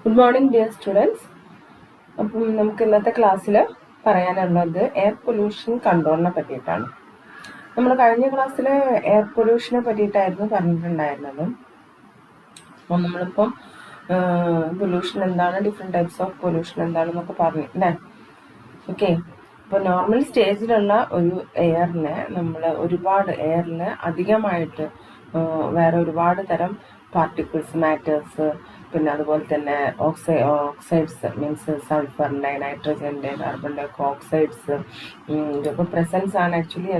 Good morning dear students. അപ്പം നമുക്ക് ഇന്നത്തെ ക്ലാസ്സിൽ പറയാനുള്ളത് എയർ പൊല്യൂഷൻ കൺട്രോളിനെ പറ്റിയിട്ടാണ്. നമ്മൾ കഴിഞ്ഞ ക്ലാസ്സിൽ എയർ പൊല്യൂഷനെ പറ്റിയിട്ടായിരുന്നു പറഞ്ഞിട്ടുണ്ടായിരുന്നത്. അപ്പം നമ്മളിപ്പം പൊല്യൂഷൻ എന്താണ്, ഡിഫറെൻറ്റ് ടൈപ്സ് ഓഫ് പൊല്യൂഷൻ എന്താണെന്നൊക്കെ പറഞ്ഞു അല്ലേ. ഓക്കെ, ഇപ്പോൾ നോർമൽ സ്റ്റേജിലുള്ള ഒരു എയറിനെ നമ്മൾ എയറിൽ അധികമായിട്ട് വേറെ ഒരുപാട് തരം പാർട്ടിക്കിൾസ്, മാറ്റേഴ്സ്, പിന്നെ അതുപോലെ തന്നെ ഓക്സൈഡ്സ് മീൻസ് സൾഫറിൻ്റെ, നൈട്രജൻ്റെ, കാർബണിൻ്റെ ഒക്കെ ഓക്സൈഡ്സ് ഇതൊക്കെ പ്രസൻസ് ആണ് ആക്ച്വലി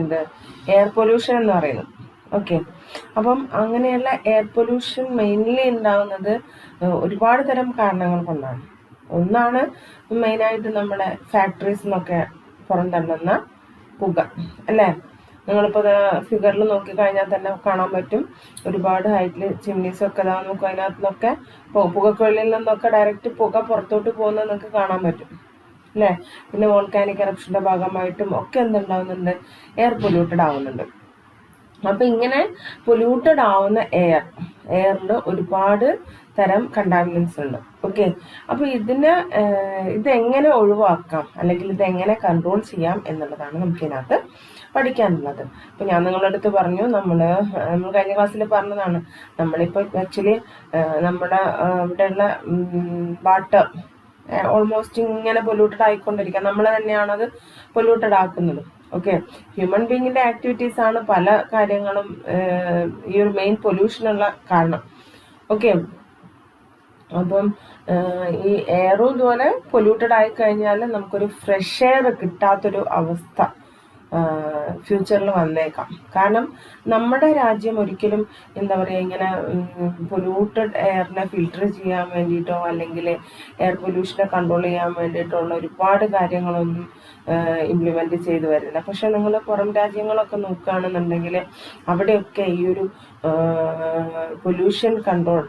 എയർ പൊല്യൂഷൻ എന്ന് പറയുന്നത്. ഓക്കെ, അപ്പം അങ്ങനെയുള്ള എയർ പൊല്യൂഷൻ മെയിൻലി ഉണ്ടാകുന്നത് ഒരുപാട് തരം കാരണങ്ങൾ കൊണ്ടാണ്. ഒന്നാണ് മെയിനായിട്ട് നമ്മുടെ ഫാക്ടറീസിൽ നിന്നൊക്കെ പുറന്തള്ളുന്ന പുക അല്ലേ. നിങ്ങളിപ്പോൾ ഫിഗറിൽ നോക്കിക്കഴിഞ്ഞാൽ തന്നെ കാണാൻ പറ്റും, ഒരുപാട് ഹൈറ്റിൽ ചിമ്നീസൊക്കെ നോക്കും, അതിനകത്ത് നിന്നൊക്കെ പുകക്കൊള്ളിൽ നിന്നൊക്കെ ഡയറക്റ്റ് പുക പുറത്തോട്ട് പോകുന്നത് നിങ്ങൾക്ക് കാണാൻ പറ്റും അല്ലേ. പിന്നെ വോൾക്കാനിക് എറപ്ഷൻ്റെ ഭാഗമായിട്ടും ഒക്കെ എന്തുണ്ടാവുന്നുണ്ട്, എയർ പൊല്യൂട്ടഡ് ആവുന്നുണ്ട്. അപ്പം ഇങ്ങനെ പൊല്യൂട്ടഡ് ആവുന്ന എയറിൽ ഒരുപാട് തരം കണ്ടാമിനൻസ് ഉണ്ട്. ഓക്കെ, അപ്പോൾ ഇതെങ്ങനെ ഒഴിവാക്കാം അല്ലെങ്കിൽ ഇതെങ്ങനെ കൺട്രോൾ ചെയ്യാം എന്നുള്ളതാണ് നമുക്കിതിനകത്ത് പഠിക്കാനുള്ളത്. അപ്പം ഞാൻ നിങ്ങളുടെ അടുത്ത് പറഞ്ഞു, നമ്മൾ കഴിഞ്ഞ ക്ലാസ്സിൽ പറഞ്ഞതാണ്, നമ്മളിപ്പോൾ ആക്ച്വലി നമ്മുടെ ഇവിടെയുള്ള വാട്ടർ ഓൾമോസ്റ്റ് ഇങ്ങനെ പൊല്യൂട്ടഡ് ആയിക്കൊണ്ടിരിക്കുക, നമ്മൾ തന്നെയാണത് പൊല്യൂട്ടഡ് ആക്കുന്നത്. ഓക്കെ, ഹ്യൂമൻ ബീങ്ങിന്റെ ആക്ടിവിറ്റീസ് ആണ് പല കാര്യങ്ങളും ഈ ഒരു മെയിൻ പൊല്യൂഷനുള്ള കാരണം. ഓക്കെ, അപ്പം ഈ എയറും ഇതുപോലെ പൊല്യൂട്ടഡ് ആയി കഴിഞ്ഞാൽ നമുക്കൊരു ഫ്രഷ് എയർ കിട്ടാത്തൊരു അവസ്ഥ ഫ്യൂച്ചറിൽ വന്നേക്കാം. കാരണം നമ്മുടെ രാജ്യം ഒരിക്കലും എന്താ പറയുക, ഇങ്ങനെ പൊല്യൂട്ടഡ് എയറിനെ ഫിൽട്ടർ ചെയ്യാൻ വേണ്ടിയിട്ടോ അല്ലെങ്കിൽ എയർ പൊല്യൂഷനെ കൺട്രോൾ ചെയ്യാൻ വേണ്ടിയിട്ടുള്ള ഒരുപാട് കാര്യങ്ങളൊന്നും ഇംപ്ലിമെന്റ് ചെയ്തു വരുന്നില്ല. പക്ഷെ നിങ്ങൾ പുറം രാജ്യങ്ങളൊക്കെ നോക്കുകയാണെന്നുണ്ടെങ്കിൽ അവിടെയൊക്കെ ഈ ഒരു പൊല്യൂഷൻ കൺട്രോൾ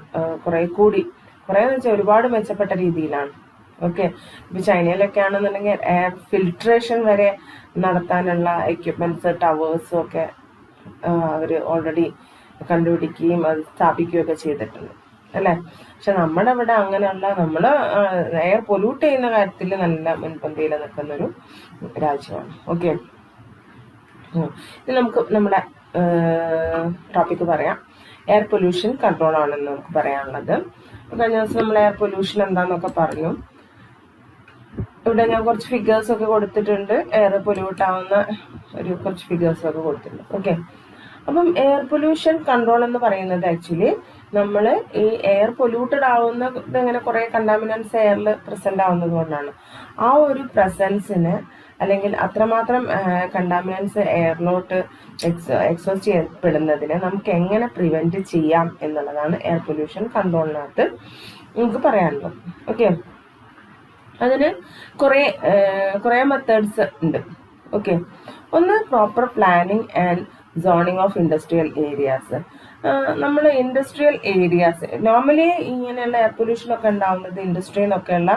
കുറേന്ന് വെച്ചാൽ ഒരുപാട് മെച്ചപ്പെട്ട രീതിയിലാണ്. ഓക്കെ, ഇപ്പം ചൈനയിലൊക്കെ ആണെന്നുണ്ടെങ്കിൽ എയർ ഫിൽട്രേഷൻ വരെ നടത്താനുള്ള എക്യുപ്മെന്റ്സ്, ടവേഴ്സും ഒക്കെ അവർ ഓൾറെഡി കണ്ടുപിടിക്കുകയും അത് സ്ഥാപിക്കുകയൊക്കെ ചെയ്തിട്ടുണ്ട് അല്ലേ. പക്ഷെ നമ്മുടെ ഇവിടെ അങ്ങനെയുള്ള നമ്മൾ എയർ പൊല്യൂട്ട് ചെയ്യുന്ന കാര്യത്തിൽ നല്ല മുൻപന്തിയിൽ നിൽക്കുന്നൊരു രാജ്യമാണ്. ഓക്കെ, ഇനി നമുക്ക് നമ്മുടെ ടോപ്പിക്ക് പറയാം. എയർ പൊല്യൂഷൻ കൺട്രോൾ ആണെന്ന് നമുക്ക് പറയാനുള്ളത്. കഴിഞ്ഞ ദിവസം നമ്മൾ എയർ പൊല്യൂഷൻ എന്താണെന്നൊക്കെ പറഞ്ഞു. ഇവിടെ ഞാൻ കുറച്ച് ഫിഗേഴ്സ് ഒക്കെ കൊടുത്തിട്ടുണ്ട്, എയർ പൊല്യൂട്ട് ആവുന്ന കുറച്ച് ഫിഗേഴ്സ് ഒക്കെ കൊടുത്തിട്ടുണ്ട്. ഓക്കെ, അപ്പം എയർ പൊല്യൂഷൻ കൺട്രോൾ എന്ന് പറയുന്നത് ആക്ച്വലി നമ്മൾ ഈ എയർ പൊല്യൂട്ടഡ് ആവുന്നത് ഇങ്ങനെ കുറേ കണ്ടാമിനൻസ് എയറിൽ പ്രസന്റ് ആവുന്നത് കൊണ്ടാണ്. ആ ഒരു പ്രസൻസിന് അല്ലെങ്കിൽ അത്രമാത്രം കണ്ടാമിനൻസ് എയറിലോട്ട് എക്സോസ്റ്റ് ചെയ്യപ്പെടുന്നതിന് നമുക്ക് എങ്ങനെ പ്രിവെന്റ് ചെയ്യാം എന്നുള്ളതാണ് എയർ പൊല്യൂഷൻ കൺട്രോളിനകത്ത് നമുക്ക് പറയാനുള്ളത്. ഓക്കെ, അതിന് കുറേ മെത്തേഡ്സ് ഉണ്ട്. ഓക്കെ, ഒന്ന് proper planning and zoning of industrial areas. നമ്മൾ ഇൻഡസ്ട്രിയൽ ഏരിയാസ് നോർമലി ഇങ്ങനെയുള്ള എയർ പൊല്യൂഷൻ ഒക്കെ ഉണ്ടാവുന്നത് ഇൻഡസ്ട്രിയിൽ നിന്നൊക്കെയുള്ള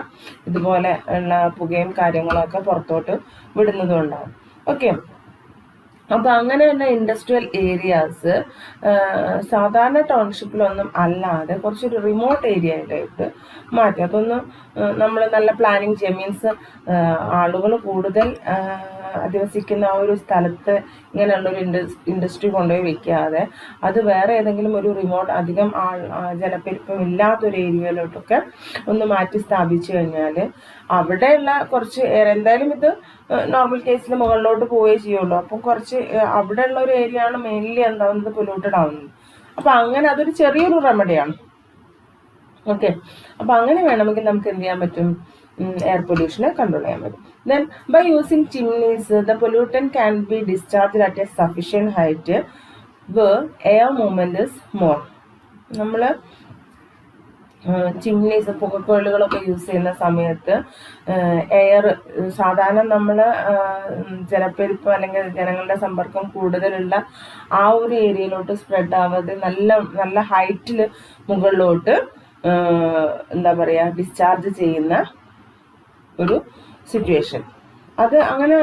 ഇതുപോലെ ഉള്ള പുകയും കാര്യങ്ങളൊക്കെ പുറത്തോട്ട് വിടുന്നതും ഉണ്ടാവും. ഓക്കെ, അപ്പൊ അങ്ങനെയുള്ള ഇൻഡസ്ട്രിയൽ ഏരിയാസ് സാധാരണ ടൗൺഷിപ്പിലൊന്നും അല്ലാതെ കുറച്ചൊരു റിമോട്ട് ഏരിയയിലേക്ക് മാറ്റി അതൊന്ന് നമ്മൾ നല്ല പ്ലാനിങ് ചെയ്യുക. മീൻസ് ആളുകൾ കൂടുതൽ അധിവസിക്കുന്ന ആ ഒരു സ്ഥലത്ത് ഇങ്ങനെയുള്ളൊരു ഇൻഡസ്ട്രി കൊണ്ടുപോയി വെക്കാതെ അത് വേറെ ഏതെങ്കിലും ഒരു റിമോട്ട് അധികം ജനപ്പെരുപ്പം ഇല്ലാത്തൊരു ഏരിയയിലോട്ടൊക്കെ ഒന്ന് മാറ്റി സ്ഥാപിച്ചു കഴിഞ്ഞാൽ അവിടെയുള്ള കുറച്ച് എന്തായാലും ഇത് നോർമൽ കേസിൽ മുകളിലോട്ട് പോവുകയേ ചെയ്യുള്ളൂ. അപ്പം കുറച്ച് അവിടെയുള്ള ഒരു ഏരിയ ആണ് മെയിൻലി എന്താവുന്നത് പൊല്യൂട്ടഡ് ആവുന്നത്. അപ്പൊ അങ്ങനെ അതൊരു ചെറിയൊരു റെമഡിയാണ്. ഓക്കെ, അപ്പൊ അങ്ങനെ വേണമെങ്കിൽ നമുക്ക് എന്ത് ചെയ്യാൻ പറ്റും, എയർ പൊല്യൂഷനെ കൺട്രോൾ ചെയ്യാൻ പറ്റും. Then by using chimneys, the pollutant can be discharged at a sufficient height where air movement is more. നമ്മൾ ചിമ്നീസ്, പുകക്കൊള്ളുകളൊക്കെ യൂസ് ചെയ്യുന്ന സമയത്ത് എയർ സാധാരണ നമ്മൾ ജനപ്പെരുപ്പം അല്ലെങ്കിൽ ജനങ്ങളുടെ സമ്പർക്കം കൂടുതലുള്ള ആ ഒരു ഏരിയയിലോട്ട് സ്പ്രെഡ് ആവാതെ നല്ല ഹൈറ്റിൽ മുകളിലോട്ട് എന്താ പറയുക ഡിസ്ചാർജ് ചെയ്യുന്ന ഒരു സിറ്റുവേഷൻ. അത് അങ്ങനെ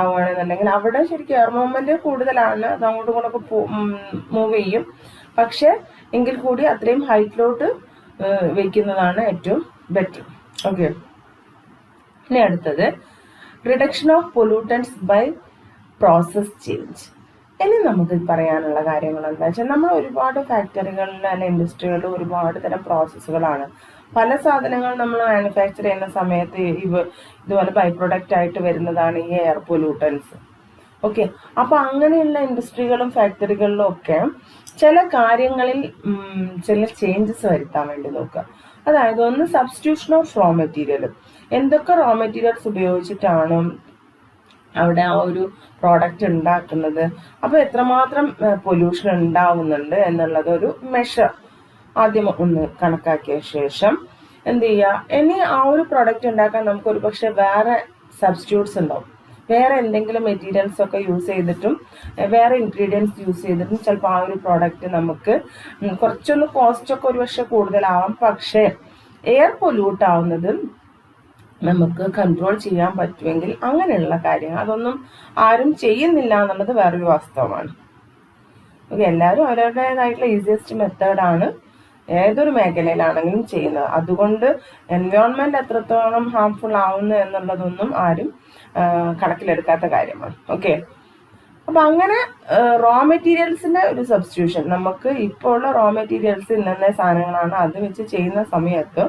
ആവുകയാണെന്നുണ്ടെങ്കിൽ അവിടെ ശരിക്കും എയർ മൂവ്മെന്റ് കൂടുതലാണ്, അത് അങ്ങോട്ടും ഇങ്ങോട്ടൊക്കെ മൂവ് ചെയ്യും. പക്ഷെ എങ്കിൽ കൂടി അത്രയും ഹൈറ്റിലോട്ട് വെക്കുന്നതാണ് ഏറ്റവും ബെറ്റർ. ഓക്കെ, ഇനി അടുത്തത് reduction of pollutants by process change. ഇനി നമുക്ക് പറയാനുള്ള കാര്യങ്ങൾ എന്താ വെച്ചാൽ, നമ്മൾ ഒരുപാട് ഫാക്ടറികളിൽ അല്ലെ ഇൻഡസ്ട്രികളിൽ ഒരുപാട് തരം പ്രോസസ്സുകളാണ്. പല സാധനങ്ങൾ നമ്മൾ മാനുഫാക്ചർ ചെയ്യുന്ന സമയത്ത് ഇതുപോലെ ബൈ പ്രൊഡക്റ്റ് ആയിട്ട് വരുന്നതാണ് ഈ എയർ പൊല്യൂട്ടൻസ്. ഓക്കെ, അപ്പൊ അങ്ങനെയുള്ള ഇൻഡസ്ട്രികളും ഫാക്ടറികളിലും ഒക്കെ ചില കാര്യങ്ങളിൽ ചില ചേഞ്ചസ് വരുത്താൻ വേണ്ടി നോക്കുക. അതായത് ഒന്ന് സബ്സ്റ്റിറ്റ്യൂഷൻ ഓഫ് റോ മെറ്റീരിയൽ. എന്തൊക്കെ റോ മെറ്റീരിയൽസ് ഉപയോഗിച്ചിട്ടാണ് അവിടെ ആ ഒരു പ്രോഡക്റ്റ് ഉണ്ടാക്കുന്നത്, അപ്പോൾ എത്രമാത്രം പൊല്യൂഷൻ ഉണ്ടാവുന്നുണ്ട് എന്നുള്ളത് ഒരു മെഷർ ആദ്യം ഒന്ന് കണക്കാക്കിയ ശേഷം എന്ത് ചെയ്യുക, ഇനി ആ ഒരു പ്രോഡക്റ്റ് ഉണ്ടാക്കാൻ നമുക്ക് ഒരു പക്ഷെ വേറെ സബ്സ്റ്റിറ്റ്യൂട്ട്സ് ഉണ്ടാവും. വേറെ എന്തെങ്കിലും മെറ്റീരിയൽസ് ഒക്കെ യൂസ് ചെയ്തിട്ടും വേറെ ഇൻഗ്രീഡിയൻസ് യൂസ് ചെയ്തിട്ടും ചിലപ്പോൾ ആ ഒരു പ്രോഡക്റ്റ് നമുക്ക് കുറച്ചൊന്ന് കോസ്റ്റ് ഒക്കെ ഒരു പക്ഷെ കൂടുതലാവാം. പക്ഷേ എയർ പൊല്യൂട്ട് ആവുന്നത് നമുക്ക് കൺട്രോൾ ചെയ്യാൻ പറ്റുമെങ്കിൽ അങ്ങനെയുള്ള കാര്യങ്ങൾ അതൊന്നും ആരും ചെയ്യുന്നില്ല എന്നുള്ളത് വേറൊരു വാസ്തവമാണ്. ഓക്കെ, എല്ലാവരും അവരവരുടേതായിട്ടുള്ള ഈസിയസ്റ്റ് മെത്തേഡാണ് ഏതൊരു മേഖലയിലാണെങ്കിലും ചെയ്യുന്നത്. അതുകൊണ്ട് എൻവയോൺമെന്റ് എത്രത്തോളം ഹാംഫുൾ ആവുന്നു എന്നുള്ളതൊന്നും ആരും കണക്കിലെടുക്കാത്ത കാര്യമാണ്. ഓക്കെ, അപ്പൊ അങ്ങനെ റോ മെറ്റീരിയൽസിന്റെ ഒരു സബ്സ്റ്റിറ്റ്യൂഷൻ, നമുക്ക് ഇപ്പോൾ ഉള്ള റോ മെറ്റീരിയൽസ് ഇന്ന സാധനങ്ങളാണ്, അത് വെച്ച് ചെയ്യുന്ന സമയത്ത്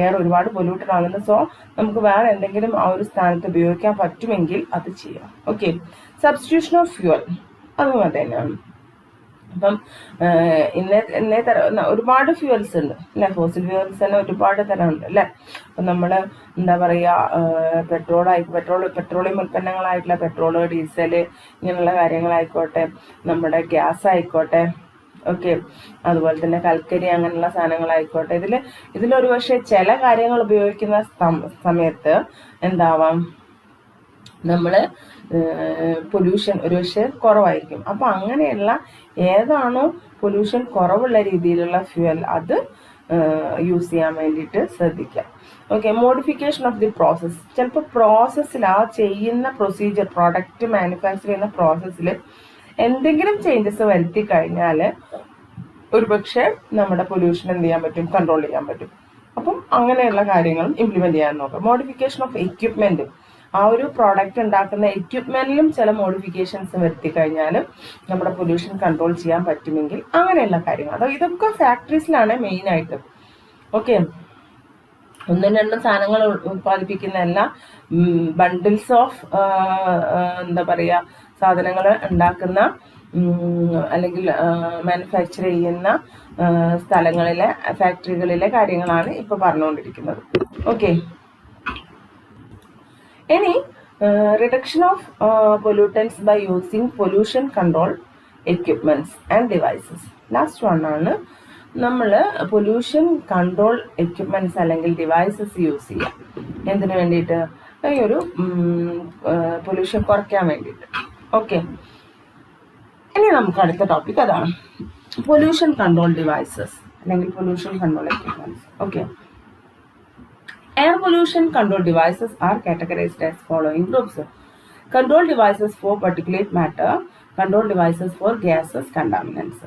എയർ ഒരുപാട് പൊല്യൂട്ടഡ് ആകുന്നുണ്ട്. സോ നമുക്ക് വേറെ എന്തെങ്കിലും ആ ഒരു സ്ഥാനത്ത് ഉപയോഗിക്കാൻ പറ്റുമെങ്കിൽ അത് ചെയ്യാം. ഓക്കെ, സബ്സ്റ്റിറ്റ്യൂഷൻ ഓഫ് ഫ്യൂവൽ അതും അത് തന്നെയാണ്. അപ്പം ഇന്നേ തരം ഒരുപാട് ഫ്യൂവൽസ് ഉണ്ട് അല്ലെ, ഫോസിൽ ഫ്യൂവൽസ് തന്നെ ഒരുപാട് തരം ഉണ്ട് അല്ലെ. അപ്പം നമ്മൾ എന്താ പറയുക, പെട്രോളിയം ഉൽപ്പന്നങ്ങളായിട്ടുള്ള പെട്രോള്, ഡീസല് ഇങ്ങനെയുള്ള കാര്യങ്ങളായിക്കോട്ടെ, നമ്മുടെ ഗ്യാസ് ആയിക്കോട്ടെ, ഓക്കെ, അതുപോലെ തന്നെ കൽക്കരി അങ്ങനെയുള്ള സാധനങ്ങളായിക്കോട്ടെ, ഇതിലൊരു പക്ഷേ ചില കാര്യങ്ങൾ ഉപയോഗിക്കുന്ന സമയത്ത് എന്താവാം, നമ്മൾ പൊല്യൂഷൻ ഒരുപക്ഷെ കുറവായിരിക്കും. അപ്പൊ അങ്ങനെയുള്ള ഏതാണോ പൊല്യൂഷൻ കുറവുള്ള രീതിയിലുള്ള ഫ്യൂവൽ അത് യൂസ് ചെയ്യാൻ വേണ്ടിയിട്ട് ശ്രദ്ധിക്കാം. Okay, modification of the process. ചിലപ്പോൾ പ്രോസസ്സിൽ ആ ചെയ്യുന്ന പ്രൊസീജിയർ, പ്രോഡക്റ്റ് മാനുഫാക്ചർ ചെയ്യുന്ന പ്രോസസ്സിൽ എന്തെങ്കിലും ചേഞ്ചസ് വരുത്തി കഴിഞ്ഞാൽ ഒരുപക്ഷെ നമ്മുടെ പൊല്യൂഷൻ എന്ത് ചെയ്യാൻ പറ്റും, കൺട്രോൾ ചെയ്യാൻ പറ്റും. അപ്പം അങ്ങനെയുള്ള കാര്യങ്ങളും ഇംപ്ലിമെന്റ് ചെയ്യാൻ നോക്കാം. Modification of equipment. ആ ഒരു പ്രോഡക്റ്റ് ഉണ്ടാക്കുന്ന എക്യുപ്മെന്റിലും ചില മോഡിഫിക്കേഷൻസ് വരുത്തി കഴിഞ്ഞാൽ നമ്മുടെ പൊല്യൂഷൻ കൺട്രോൾ ചെയ്യാൻ പറ്റുമെങ്കിൽ അങ്ങനെയുള്ള കാര്യങ്ങൾ. അതോ ഇതൊക്കെ ഫാക്ടറീസിലാണ് മെയിൻ ആയിട്ട്. ഓക്കെ, ഒന്നും രണ്ടും സാധനങ്ങൾ ഉത്പാദിപ്പിക്കുന്നതല്ല, ബണ്ടിൽസ് ഓഫ് എന്താ പറയുക സാധനങ്ങൾ ഉണ്ടാക്കുന്ന അല്ലെങ്കിൽ മാനുഫാക്ചർ ചെയ്യുന്ന സ്ഥലങ്ങളിലെ ഫാക്ടറികളിലെ കാര്യങ്ങളാണ് ഇപ്പൊ പറഞ്ഞുകൊണ്ടിരിക്കുന്നത്. ഓക്കെ, ഇനി reduction of pollutants by using pollution control equipments and devices. Last one ആണ് നമ്മൾ പൊല്യൂഷൻ കൺട്രോൾ എക്യുപ്മെന്റ്സ് അല്ലെങ്കിൽ ഡിവൈസസ് യൂസ് ചെയ്യാം. എന്തിനു വേണ്ടിയിട്ട്? ഈ ഒരു പൊല്യൂഷൻ കുറയ്ക്കാൻ വേണ്ടിയിട്ട്. ഓക്കെ, ഇനി നമുക്ക് അടുത്ത ടോപ്പിക് അതാണ് പൊല്യൂഷൻ കൺട്രോൾ ഡിവൈസസ് അല്ലെങ്കിൽ pollution control equipments. Okay, air pollution control devices are categorized as following groups: control devices for particulate matter, control devices for gases, contaminants.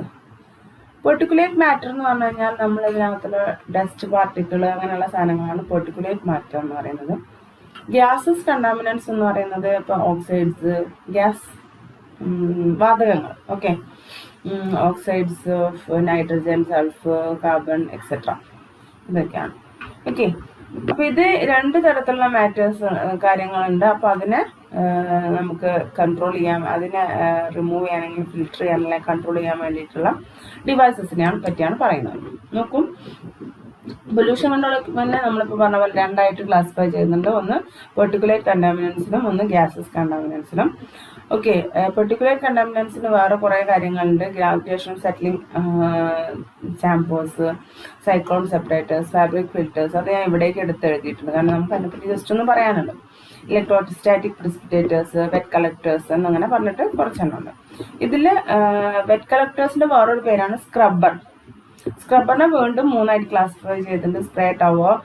Particulate matter എന്ന് പറഞ്ഞു കഴിഞ്ഞാൽ നമ്മൾ ഇതിനകത്തുള്ള ഡസ്റ്റ് പാർട്ടിക്കിൾ അങ്ങനെയുള്ള സാധനങ്ങളാണ് particulate matter എന്ന് പറയുന്നത്. ഗ്യാസസ് കണ്ടാമിനൻസ് എന്ന് പറയുന്നത് ഇപ്പൊ ഓക്സൈഡ്സ്, ഗ്യാസ് വാതകങ്ങൾ, okay, oxides of nitrogen, sulphur, carbon etcetera, ഇതൊക്കെയാണ്. ഓക്കെ, അപ്പൊ ഇത് രണ്ട് തരത്തിലുള്ള മാറ്റേഴ്സ് കാര്യങ്ങളുണ്ട്. അപ്പൊ അതിനെ നമുക്ക് കൺട്രോൾ ചെയ്യാൻ, അതിനെ റിമൂവ് ചെയ്യാനെങ്കിൽ ഫിൽട്ടർ ചെയ്യാൻ അല്ലെങ്കിൽ കൺട്രോൾ ചെയ്യാൻ വേണ്ടിയിട്ടുള്ള ഡിവൈസസിനെ പറ്റിയാണ് പറയുന്നത്. നോക്കും, പൊല്യൂഷൻ കൺട്രോൾ എക്യുപ്മെന്റിനെ നമ്മളിപ്പോൾ പറഞ്ഞ പോലെ രണ്ടായിട്ട് ക്ലാസിഫൈ ചെയ്യുന്നുണ്ട്. ഒന്ന് പെർട്ടിക്കുലേറ്റ് കണ്ടാമിനൻസിനും ഒന്ന് ഗ്യാസസ് കണ്ടാമിനൻസിനും. ഓക്കെ, പെർട്ടിക്കുലേറ്റ് കണ്ടാമിനൻസിന് വേറെ കുറേ കാര്യങ്ങളുണ്ട്. Gravitation settling chambers, cyclone separators, fabric filters, അത് ഞാൻ ഇവിടേക്ക് എടുത്ത് എഴുതിയിട്ടുണ്ട്. കാരണം നമുക്ക് അതിനെപ്പറ്റി ജസ്റ്റ് ഒന്ന് പറയാനുണ്ട്. ഇലക്ട്രോസ്റ്റാറ്റിക് പ്രിസിപ്പിറ്റേറ്റേഴ്സ്, വെറ്റ് കളക്ടേഴ്സ് എന്നങ്ങനെ പറഞ്ഞിട്ട് കുറച്ചെണ്ണം ഉണ്ട്. ഇതിൽ വെറ്റ് കളക്ടേഴ്സിന്റെ വേറൊരു പേരാണ് സ്ക്രബ്ബർ. സ്ക്രബ്ബറിനെ വീണ്ടും മൂന്നായിട്ട് ക്ലാസിഫൈ ചെയ്തിട്ടുണ്ട്. Spray tower,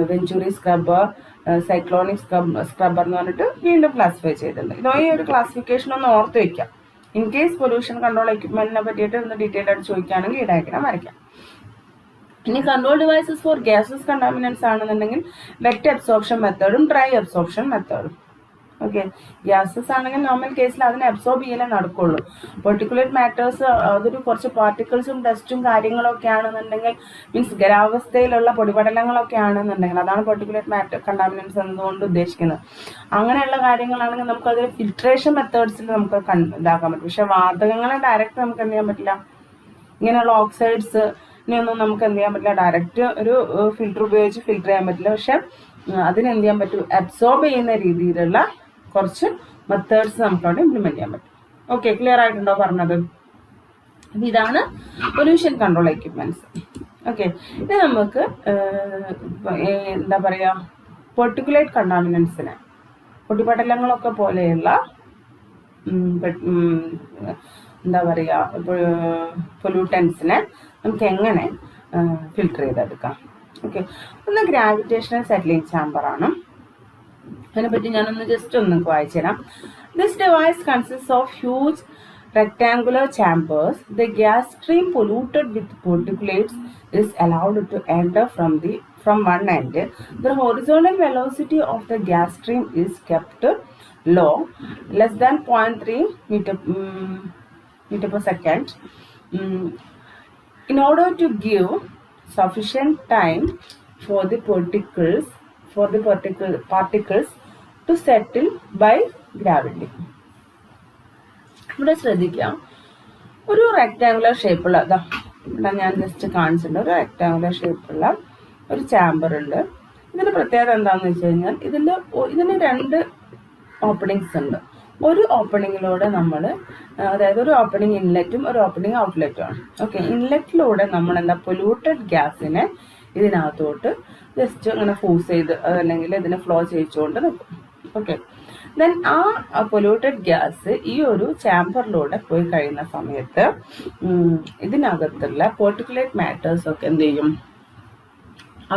venturi scrubber, cyclonic scrubber എന്ന് പറഞ്ഞിട്ട് വീണ്ടും ക്ലാസിഫൈ ചെയ്തിട്ടുണ്ട്. ഇതോ ഈ ഒരു ക്ലാസിഫിക്കേഷൻ ഒന്ന് ഓർത്ത് വെക്കാം. ഇൻ കേസ് പൊല്യൂഷൻ കൺട്രോൾ എക്യുപ്മെന്റിനെ പറ്റിയിട്ട് ഒന്ന് ഡീറ്റെയിൽ ആയിട്ട് ചോദിക്കുകയാണെങ്കിൽ ഈ ഡയഗ്രാം വരയ്ക്കാം. ഇനി control devices for gases contaminants ആണെന്നുണ്ടെങ്കിൽ വെറ്റ് അബ്സോർപ്ഷൻ മെത്തേഡും ഡ്രൈ അബ്സോർപ്ഷൻ മെത്തേഡും. ഓക്കെ, ഗ്യാസസ് ആണെങ്കിൽ നോർമൽ കേസിൽ അതിനെ അബ്സോർബ് ചെയ്യലേ നടക്കുള്ളൂ. പെർട്ടിക്കുലേറ്റ് മാറ്റേഴ്സ് അതൊരു കുറച്ച് പാർട്ടിക്കിൾസും ഡസ്റ്റും കാര്യങ്ങളൊക്കെ ആണെന്നുണ്ടെങ്കിൽ, മീൻസ് ഖരാവസ്ഥയിലുള്ള പൊടിപടലങ്ങളൊക്കെ ആണെന്നുണ്ടെങ്കിൽ, അതാണ് പെർട്ടിക്കുലേറ്റ് മാറ്റർ കണ്ടാമിനൻസ് എന്നതുകൊണ്ട് ഉദ്ദേശിക്കുന്നത്. അങ്ങനെയുള്ള കാര്യങ്ങളാണെങ്കിൽ നമുക്കത് ഫിൽട്രേഷൻ മെത്തേഡ്സിൽ നമുക്ക് ഇതാക്കാൻ പറ്റും. പക്ഷെ വാതകങ്ങളെ ഡയറക്റ്റ് നമുക്ക് എന്ത് ചെയ്യാൻ പറ്റില്ല. ഇങ്ങനെയുള്ള ഓക്സൈഡ്സ് ഇനിയൊന്നും നമുക്ക് എന്ത് ചെയ്യാൻ പറ്റില്ല, ഡയറക്റ്റ് ഒരു ഫിൽറ്റർ ഉപയോഗിച്ച് ഫിൽറ്റർ ചെയ്യാൻ പറ്റില്ല. പക്ഷെ അതിനെന്ത് ചെയ്യാൻ പറ്റും, അബ്സോർബ് ചെയ്യുന്ന രീതിയിലുള്ള കുറച്ച് മെത്തേഡ്സ് നമുക്ക് അവിടെ ഇംപ്ലിമെന്റ് ചെയ്യാൻ പറ്റും. ഓക്കെ, ക്ലിയർ ആയിട്ടുണ്ടോ പറഞ്ഞത്? അപ്പം ഇതാണ് പൊല്യൂഷൻ കൺട്രോൾ എക്യുപ്മെന്റ്സ്. ഓക്കെ, ഇത് നമുക്ക് എന്താ പറയുക, പെർട്ടിക്കുലേറ്റ് കണ്ടാമിനൻസിനെ, പൊടിപടലങ്ങളൊക്കെ പോലെയുള്ള എന്താ പറയുക പൊല്യൂട്ടൻസിനെ നമുക്ക് എങ്ങനെ ഫിൽട്ടർ ചെയ്തെടുക്കാം. ഓക്കെ, ഒന്ന് ഗ്രാവിറ്റേഷണൽ സെറ്റിലിംഗ് ചാമ്പറാണ്. അതിനെപ്പറ്റി ഞാനൊന്ന് ജസ്റ്റ് ഒന്ന് വായിച്ചു തരാം. This device consist of huge rectangular chambers. The gas stream polluted with particulates is allowed to enter from one end. The horizontal velocity of the gas stream is kept low, less than 0.3 meter per second, in order to give sufficient time for the particles to settle by gravity. ഇവിടെ ശ്രദ്ധിക്കാം, ഒരു rectangular ഷേപ്പുള്ള, ഇവിടെ ഞാൻ just കാണിച്ചിട്ടുണ്ട്, ഒരു rectangular ഷേപ്പുള്ള ഒരു chamber ഉണ്ട്. ഇതിന്റെ പ്രത്യേകത എന്താണെന്ന് വെച്ച് കഴിഞ്ഞാൽ ഇതിന് രണ്ട് ഓപ്പണിങ്സ് ഉണ്ട്. ഒരു ഓപ്പണിങ്ങിലൂടെ നമ്മൾ, അതായത് ഒരു ഓപ്പണിങ് ഇൻലെറ്റും ഒരു ഓപ്പണിങ് ഔട്ട്ലെറ്റും ആണ്. ഓക്കെ, ഇൻലെറ്റിലൂടെ നമ്മൾ പൊല്യൂട്ടഡ് ഗ്യാസിനെ ഇതിനകത്തോട്ട് ജസ്റ്റ് അങ്ങനെ ഫോഴ്സ് ചെയ്ത് അതല്ലെങ്കിൽ ഇതിനെ ഫ്ലോ ചെയ്യിച്ചുകൊണ്ട് നിൽക്കും. ഓക്കെ, ദെൻ ആ പൊല്യൂട്ടഡ് ഗ്യാസ് ഈ ഒരു ചാമ്പറിലൂടെ പോയി കഴിയുന്ന സമയത്ത് ഇതിനകത്തുള്ള പെർട്ടിക്കുലേറ്റ് മാറ്റേഴ്സ് ഒക്കെ എന്ത് ചെയ്യും,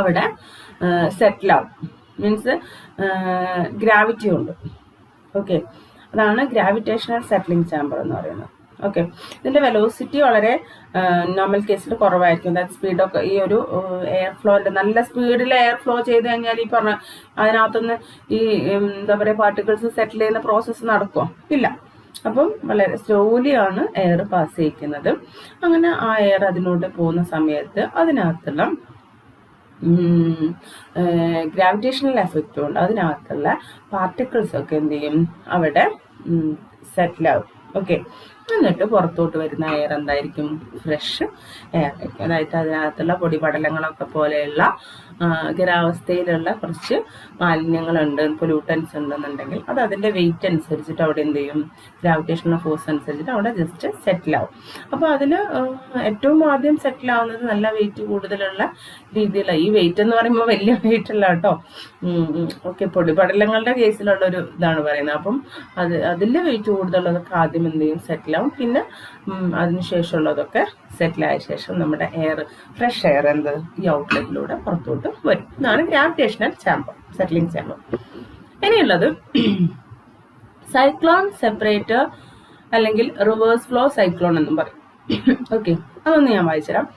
അവിടെ സെറ്റിൽ ആവും. മീൻസ് ഗ്രാവിറ്റി ഉണ്ട്. ഓക്കെ, അതാണ് ഗ്രാവിറ്റേഷണൽ സെറ്റിലിംഗ് ചാമ്പർ എന്ന് പറയുന്നത്. ഓക്കെ, ഇതിന്റെ വെലോസിറ്റി വളരെ നോർമൽ കേസിൽ കുറവായിരിക്കും. അതായത് സ്പീഡൊക്കെ ഈ ഒരു എയർ ഫ്ലോന്റെ നല്ല സ്പീഡിൽ എയർ ഫ്ലോ ചെയ്ത് കഴിഞ്ഞാൽ ഈ പറഞ്ഞ അതിനകത്തുനിന്ന് ഈ എന്താ പറയുക പാർട്ടിക്കിൾസ് സെറ്റിൽ ചെയ്യുന്ന പ്രോസസ്സ് നടക്കുമോ? ഇല്ല. അപ്പം വളരെ സ്ലോലിയാണ് എയർ പാസ് ചെയ്യിക്കുന്നത്. അങ്ങനെ ആ എയർ അതിലൂടെ പോകുന്ന സമയത്ത് അതിനകത്തുള്ള ഗ്രാവിറ്റേഷണൽ എഫക്റ്റ് കൊണ്ട് അതിനകത്തുള്ള പാർട്ടിക്കിൾസ് ഒക്കെ എന്ത് ചെയ്യും, അവിടെ സെറ്റിലാവും. ഓക്കെ, എന്നിട്ട് പുറത്തോട്ട് വരുന്ന എയർ എന്തായിരിക്കും, ഫ്രഷ് എയർ ആയിരിക്കും. അതായത് അതിനകത്തുള്ള പൊടിപടലങ്ങളൊക്കെ പോലെയുള്ള ഖരാവസ്ഥയിലുള്ള കുറച്ച് മാലിന്യങ്ങളുണ്ട്, പൊല്യൂട്ടൻസ് ഉണ്ടെന്നുണ്ടെങ്കിൽ അത് അതിൻ്റെ വെയിറ്റ് അനുസരിച്ചിട്ട് അവിടെ എന്ത് ചെയ്യും, ഗ്രാവിറ്റേഷണൽ ഫോഴ്സ് അനുസരിച്ചിട്ട് അവിടെ ജസ്റ്റ് സെറ്റിലാവും. അപ്പോൾ അതിൽ ഏറ്റവും ആദ്യം സെറ്റിലാവുന്നത് നല്ല വെയിറ്റ് കൂടുതലുള്ള രീതിയിലുള്ള, ഈ വെയിറ്റ് എന്ന് പറയുമ്പോൾ വലിയ വെയിറ്റ് അല്ല കേട്ടോ. ഓക്കെ, പൊടിപടലങ്ങളുടെ കേസിലുള്ളൊരു ഇതാണ് പറയുന്നത്. അപ്പം അതിൻ്റെ വെയിറ്റ് കൂടുതലുള്ളതൊക്കെ ആദ്യം എന്ത് ചെയ്യും, സെറ്റിലാവും. പിന്നെ അതിനുശേഷമുള്ളതൊക്കെ സെറ്റിലായ ശേഷം നമ്മുടെ എയർ, ഫ്രഷ് എയർ ഈ ഔട്ട്ലെറ്റിലൂടെ പുറത്തോട്ട് വരും. ഇതാണ് ഗ്രാവിറ്റേഷണൽ ചാമ്പർ, സെറ്റിലിംഗ് ചാമ്പർ. ഇനിയുള്ളത് സൈക്ലോൺ സെപ്പറേറ്റർ അല്ലെങ്കിൽ റിവേഴ്സ് ഫ്ലോ സൈക്ലോൺ എന്നും പറയും. ഓക്കെ, അതൊന്ന് ഞാൻ വായിച്ചുതരാം.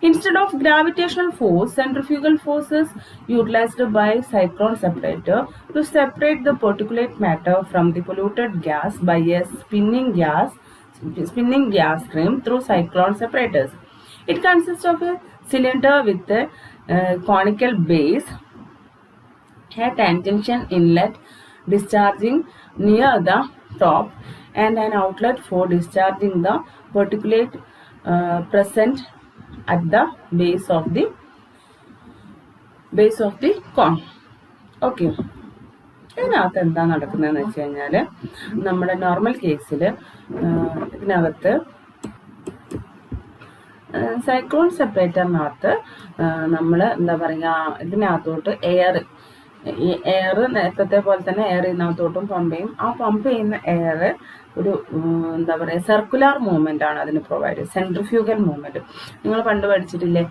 Instead of gravitational force, centrifugal force is utilized by cyclone separator to separate the particulate matter from the polluted gas by a spinning gas stream through cyclone separators. It consists of a cylinder with a conical base, a tangential inlet discharging near the top, and an outlet for discharging the particulate present at the base of the cone. Okay, ഇതിനകത്ത് എന്താ നടക്കുന്നതെന്ന് വെച്ച് കഴിഞ്ഞാൽ, നമ്മുടെ normal കേസിൽ ഇതിനകത്ത് cyclone സെപ്പറേറ്ററിനകത്ത് നമ്മൾ എന്താ പറയുക, ഇതിനകത്തോട്ട് ഈ എയർ നേരത്തെ പോലെ തന്നെ എയർ ഇതിനകത്തോട്ടും പമ്പ് ചെയ്യും. ആ പമ്പ് ചെയ്യുന്ന എയർ ഒരു എന്താ പറയുക സർക്കുലാർ മൂവ്മെൻ്റ് ആണ് അതിന് പ്രൊവൈഡ് ചെയ്യുന്നത്, സെൻട്രിഫ്യൂഗൽ മൂവ്മെൻറ്റ്. നിങ്ങൾ പണ്ട് പഠിച്ചിട്ടില്ലേ,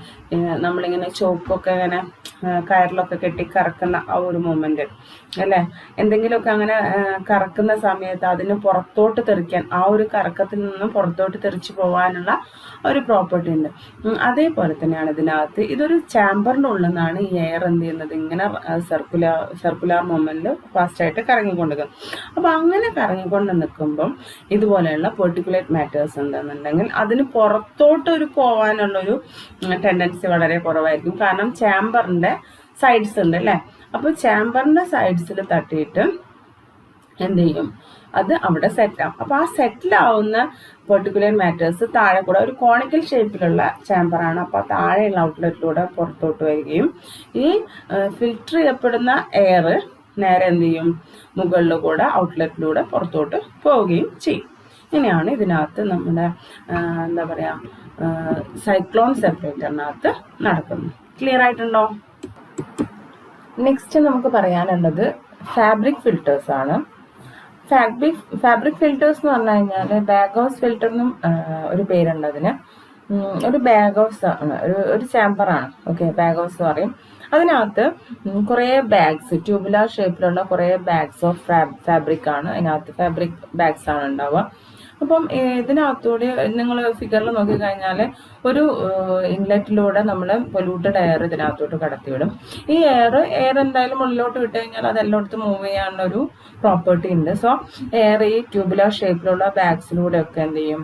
നമ്മളിങ്ങനെ ചോക്കൊക്കെ ഇങ്ങനെ കയറിലൊക്കെ കെട്ടി കറക്കുന്ന ആ ഒരു മൂവ്മെൻറ്റ് അല്ലേ? എന്തെങ്കിലുമൊക്കെ അങ്ങനെ കറക്കുന്ന സമയത്ത് അതിന് പുറത്തോട്ട് തെറിക്കാൻ, ആ ഒരു കറക്കത്തിൽ നിന്നും പുറത്തോട്ട് തെറിച്ച് പോകാനുള്ള ഒരു പ്രോപ്പർട്ടി ഉണ്ട്. അതേപോലെ തന്നെയാണ് ഇതിനകത്ത്, ഇതൊരു ചാമ്പറിൻ്റെ ഉള്ളിൽ നിന്നാണ് ഈ എയർ എന്ത് ചെയ്യുന്നത്, ഇങ്ങനെ സർക്കുലാർ മൂവ്മെൻറ്റിൽ ഫാസ്റ്റായിട്ട് കറങ്ങിക്കൊണ്ടിരിക്കും. അപ്പോൾ അങ്ങനെ കറങ്ങിക്കൊണ്ട് നിൽക്കുമ്പം ഇതുപോലെയുള്ള പെർട്ടിക്കുലേറ്റ് മാറ്റേഴ്സ് ഉണ്ടെന്നുണ്ടെങ്കിൽ അതിന് പുറത്തോട്ടൊരു പോകാനുള്ളൊരു ടെൻഡൻസി വളരെ കുറവായിരിക്കും. കാരണം ചാമ്പറിൻ്റെ സൈഡ്സ് ഉണ്ട് അല്ലേ? അപ്പോൾ ചാമ്പറിൻ്റെ സൈഡ്സിൽ തട്ടിയിട്ട് എന്ത് ചെയ്യും, അത് അവിടെ സെറ്റാവും. അപ്പോൾ ആ സെറ്റിലാവുന്ന പെർട്ടിക്കുലേറ്റ് മാറ്റേഴ്സ് താഴെ കൂടെ, ഒരു കോണിക്കൽ ഷേപ്പിലുള്ള ചാമ്പറാണ്, അപ്പോൾ താഴെയുള്ള ഔട്ട്ലെറ്റിലൂടെ പുറത്തോട്ട് വരികയും ഈ ഫിൽറ്റർ ചെയ്യപ്പെടുന്ന എയർ നേരെ എന്ത് ചെയ്യും, മുകളിൽ കൂടെ ഔട്ട്ലെറ്റിലൂടെ പുറത്തോട്ട് പോവുകയും ചെയ്യും. ഇങ്ങനെയാണ് ഇതിനകത്ത് നമ്മുടെ എന്താ പറയുക സൈക്ലോൺ സെപ്പറേറ്ററിനകത്ത് നടക്കുന്നത്. ക്ലിയർ ആയിട്ടുണ്ടോ? നെക്സ്റ്റ് നമുക്ക് പറയാനുള്ളത് ഫാബ്രിക് ഫിൽറ്റേഴ്സ് ആണ്. ഫാബ്രിക് ഫിൽറ്റേഴ്സ് എന്ന് പറഞ്ഞു കഴിഞ്ഞാൽ ബാഗ് ഹൗസ് ഫിൽറ്റർ എന്നും ഒരു പേരുണ്ട് അതിന്. ഒരു ബാഗ് ഹൗസ് ആണ്, ഒരു ചാമ്പറാണ്. ഓക്കെ, ബാഗ് ഹൗസ് എന്ന് പറയും. അതിനകത്ത് കുറേ ബാഗ്സ്, ട്യൂബുലാർ ഷേപ്പിലുള്ള കുറേ ബാഗ്സ് ഓഫ് ഫാബ്രിക് ആണ് അതിനകത്ത്, ഫാബ്രിക് ബാഗ്സ് ആണ് ഉണ്ടാവുക. അപ്പം ഇതിനകത്തൂടെ നിങ്ങൾ ഫിഗറിൽ നോക്കിക്കഴിഞ്ഞാൽ ഒരു ഇൻലെറ്റിലൂടെ നമ്മൾ പൊല്യൂട്ടഡ് എയർ ഇതിനകത്തോട്ട് കടത്തിവിടും. ഈ എയർ എന്തായാലും ഉള്ളിലോട്ട് വിട്ട് കഴിഞ്ഞാൽ അത് എല്ലായിടത്തും മൂവ് ചെയ്യാനുള്ളൊരു പ്രോപ്പർട്ടി ഉണ്ട്. സോ എയർ ഈ ട്യൂബുലാർ ഷേപ്പിലുള്ള ബാഗ്സിലൂടെ ഒക്കെ എന്ത് ചെയ്യും,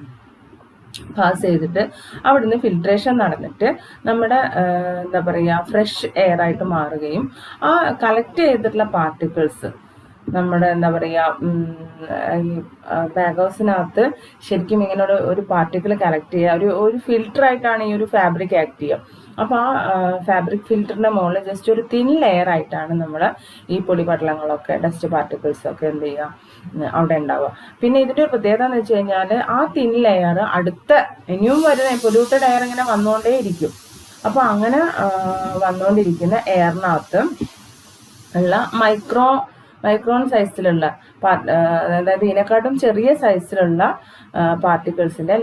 പാസ് ചെയ്തിട്ട് അവിടുന്ന് ഫിൽട്രേഷൻ നടന്നിട്ട് നമ്മുടെ എന്താ പറയുക ഫ്രഷ് എയർ ആയിട്ട് മാറുകയും ആ കളക്ട് ചെയ്തിട്ടുള്ള പാർട്ടിക്കിൾസ് നമ്മുടെ എന്താ പറയുക ഈ ബാഗ് ഹൗസിനകത്ത് ശരിക്കും ഇങ്ങനെ ഒരു പാർട്ടിക്കിൾ കളക്ട് ചെയ്യുക, ഒരു ഫിൽറ്റർ ആയിട്ടാണ് ഈ ഒരു ഫാബ്രിക് ആക്ട് ചെയ്യുക. അപ്പോൾ ആ ഫാബ്രിക് ഫിൽറ്ററിൻ്റെ മുകളിൽ ജസ്റ്റ് ഒരു തിൻ ലെയർ ആയിട്ടാണ് നമ്മൾ ഈ പൊടിപടലങ്ങളൊക്കെ, ഡസ്റ്റ് പാർട്ടിക്കിൾസൊക്കെ എന്ത് ചെയ്യുക അവിടെ ഉണ്ടാവുക. പിന്നെ ഇതിൻ്റെ ഒരു പ്രത്യേകത എന്ന് വെച്ച് കഴിഞ്ഞാൽ ആ തിൻ ലെയർ അടുത്ത ഇനിയും വരുന്ന പൊല്യൂട്ടഡ് എയർ ഇങ്ങനെ വന്നുകൊണ്ടേ ഇരിക്കും. അപ്പോൾ അങ്ങനെ വന്നുകൊണ്ടിരിക്കുന്ന എയറിനകത്ത് ഉള്ള മൈക്രോൺ സൈസിലുള്ള അതായത് ഇതിനെക്കാട്ടും ചെറിയ സൈസിലുള്ള പാർട്ടിക്കിൾസിൻ്റെ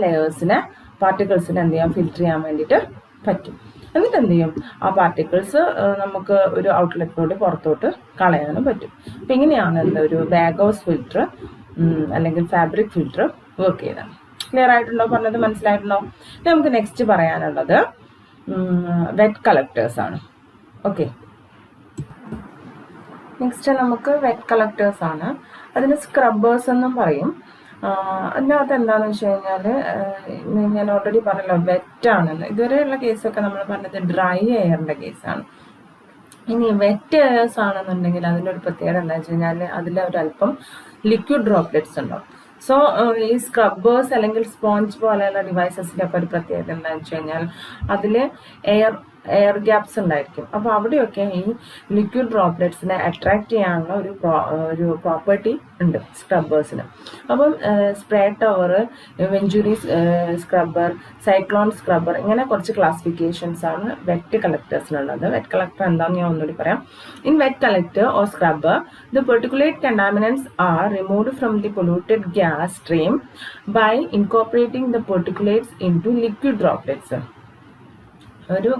പാർട്ടിക്കിൾസിനെ എന്ത് ചെയ്യാം, ഫിൽറ്റർ ചെയ്യാൻ വേണ്ടിയിട്ട് പറ്റും. എന്നിട്ട് എന്ത് ചെയ്യും, ആ പാർട്ടിക്കിൾസ് നമുക്ക് ഒരു ഔട്ട്ലെറ്റിലൂടെ പുറത്തോട്ട് കളയാനും പറ്റും. അപ്പം ഇങ്ങനെയാണ് ഒരു ബാഗ് ഹൗസ് ഫിൽറ്റർ അല്ലെങ്കിൽ ഫാബ്രിക് ഫിൽറ്റർ വർക്ക് ചെയ്തത്. ക്ലിയർ ആയിട്ടുണ്ടോ? പറഞ്ഞത് മനസ്സിലായിട്ടുണ്ടോ? നമുക്ക് നെക്സ്റ്റ് പറയാനുള്ളത് വെറ്റ് കളക്ടേഴ്സ് ആണ്. ഓക്കെ, നെക്സ്റ്റ് നമുക്ക് വെറ്റ് കളക്ടേഴ്സ് ആണ്. അതിന് സ്ക്രബ്ബേഴ്സ് എന്നും പറയും. അതിനകത്ത് എന്താണെന്ന് വെച്ച് കഴിഞ്ഞാൽ ഞാൻ ഓൾറെഡി പറഞ്ഞല്ലോ വെറ്റാണെന്ന്. ഇതുവരെയുള്ള കേസൊക്കെ നമ്മൾ പറഞ്ഞത് ഡ്രൈ എയറിൻ്റെ കേസാണ്. ഇനി വെറ്റ് എയർസ് ആണെന്നുണ്ടെങ്കിൽ അതിൻ്റെ ഒരു പ്രത്യേകത എന്താണെന്ന് വെച്ച് കഴിഞ്ഞാൽ അതിൽ ഒരല്പം ലിക്വിഡ് ഡ്രോപ്ലെറ്റ്സ് ഉണ്ടാവും. സോ ഈ സ്ക്രബ്ബേഴ്സ് അല്ലെങ്കിൽ സ്പോഞ്ച് പോലെയുള്ള ഡിവൈസസിൻ്റെ ഒക്കെ ഒരു പ്രത്യേകത എന്താണെന്ന് വെച്ച് കഴിഞ്ഞാൽ അതിൽ എയർ ഗ്യാപ്സ് ഉണ്ടായിരിക്കും. അപ്പോൾ അവിടെയൊക്കെ ഈ ലിക്വിഡ് ഡ്രോപ്ലെറ്റ്സിനെ അട്രാക്ട് ചെയ്യാനുള്ള ഒരു പ്രോപ്പർട്ടി ഉണ്ട് സ്ക്രബ്ബേഴ്സിന്. അപ്പം spray tower, venturi scrubber, cyclone scrubber, ഇങ്ങനെ കുറച്ച് ക്ലാസിഫിക്കേഷൻസ് ആണ് വെറ്റ് കളക്ടേഴ്സിനുള്ളത്. വെറ്റ് കളക്ടർ എന്താണെന്ന് ഞാൻ ഒന്നുകൂടി പറയാം. In wet collector or scrubber the particulate contaminants are removed from the polluted gas stream by incorporating the particulates into liquid droplets.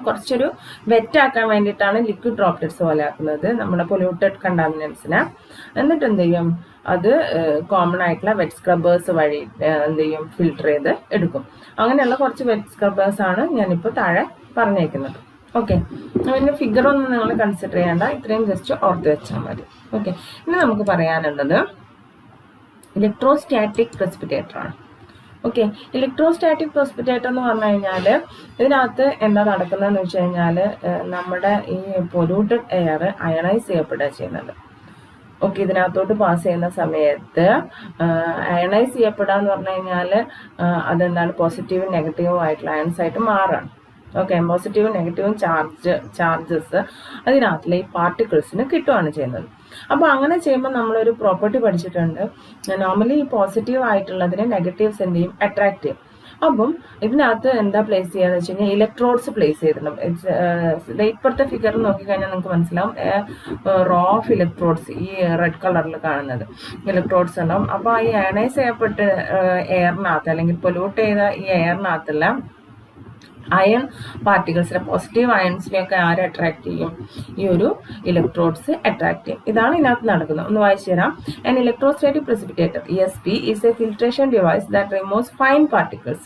കുറച്ചൊരു വെറ്റാക്കാൻ വേണ്ടിയിട്ടാണ് liquid droplets പോലെ ആക്കുന്നത് നമ്മുടെ പൊല്യൂട്ടഡ് കണ്ടാമിനൻസിനെ. എന്നിട്ട് എന്ത് ചെയ്യും, അത് കോമൺ ആയിട്ടുള്ള വെറ്റ് സ്ക്രബ്ബേഴ്സ് വഴി എന്ത് ചെയ്യും, ഫിൽട്ടർ ചെയ്ത് എടുക്കും. അങ്ങനെയുള്ള കുറച്ച് വെറ്റ് സ്ക്രബ്ബേഴ്സ് ആണ് ഞാനിപ്പോൾ താഴെ പറഞ്ഞേക്കുന്നത്. ഓക്കെ, പിന്നെ ഫിഗറൊന്നും നിങ്ങൾ കൺസിഡർ ചെയ്യേണ്ട, ഇത്രയും ജസ്റ്റ് ഓർത്ത് വെച്ചാൽ മതി. ഓക്കെ, ഇനി നമുക്ക് പറയാനുള്ളത് ഇലക്ട്രോസ്റ്റാറ്റിക് പ്രസിപ്പിറ്റേറ്റർ ആണ്. ഓക്കെ, ഇലക്ട്രോസ്റ്റാറ്റിക് പ്രസിപ്പിറ്റേറ്റർ എന്ന് പറഞ്ഞു കഴിഞ്ഞാൽ ഇതിനകത്ത് എന്താ നടക്കുന്നതെന്ന് വെച്ച് കഴിഞ്ഞാൽ നമ്മുടെ ഈ പൊല്യൂട്ടഡ് എയർ അയണൈസ് ചെയ്യപ്പെടുക ചെയ്യുന്നത്. ഓക്കെ, ഇതിനകത്തോട്ട് പാസ് ചെയ്യുന്ന സമയത്ത് അയണൈസ് ചെയ്യപ്പെടുക എന്ന് പറഞ്ഞു കഴിഞ്ഞാൽ അതെന്താണ്, പോസിറ്റീവും നെഗറ്റീവും ആയിട്ടുള്ള അയൺസ് ആയിട്ട് മാറാണ്. ഓക്കെ, പോസിറ്റീവും നെഗറ്റീവും ചാർജസ് അതിനകത്തിലെ ഈ പാർട്ടിക്കിൾസിന് കിട്ടുകയാണ് ചെയ്യുന്നത്. അപ്പോൾ അങ്ങനെ ചെയ്യുമ്പോൾ നമ്മളൊരു പ്രോപ്പർട്ടി പഠിച്ചിട്ടുണ്ട്. നോർമലി ഈ പോസിറ്റീവ് ആയിട്ടുള്ളതിനെ നെഗറ്റീവ്സ് എന്ത് ചെയ്യും, അട്രാക്ട് ചെയ്യും. അപ്പം ഇതിനകത്ത് എന്താ പ്ലേസ് ചെയ്യാന്ന് വെച്ച് കഴിഞ്ഞാൽ ഇലക്ട്രോഡ്സ് പ്ലേസ് ചെയ്തിട്ടുണ്ട്. ഇപ്പുറത്തെ ഫിഗർ നോക്കിക്കഴിഞ്ഞാൽ നിങ്ങൾക്ക് മനസ്സിലാവും റോ ഓഫ് ഇലക്ട്രോഡ്സ്, ഈ റെഡ് കളറിൽ കാണുന്നത് ഇലക്ട്രോഡ്സ് ഉണ്ടാവും. അപ്പോൾ ഈ അയണൈസ് ചെയ്യപ്പെട്ട് എയറിനകത്ത് അല്ലെങ്കിൽ പൊല്യൂട്ട് ചെയ്ത ഈ എയറിനകത്തുള്ള അയൺ പാർട്ടിക്കിൾസിനെ, പോസിറ്റീവ് അയൺസിനെയൊക്കെ ആര് അട്രാക്ട് ചെയ്യും? ഈ ഒരു ഇലക്ട്രോഡ്സ് അട്രാക്ട് ചെയ്യും. ഇതാണ് ഇതിനകത്ത് നടക്കുന്നത്. ഒന്ന് വായിച്ചു തരാം. An electrostatic precipitator ESP is a filtration device that removes fine particles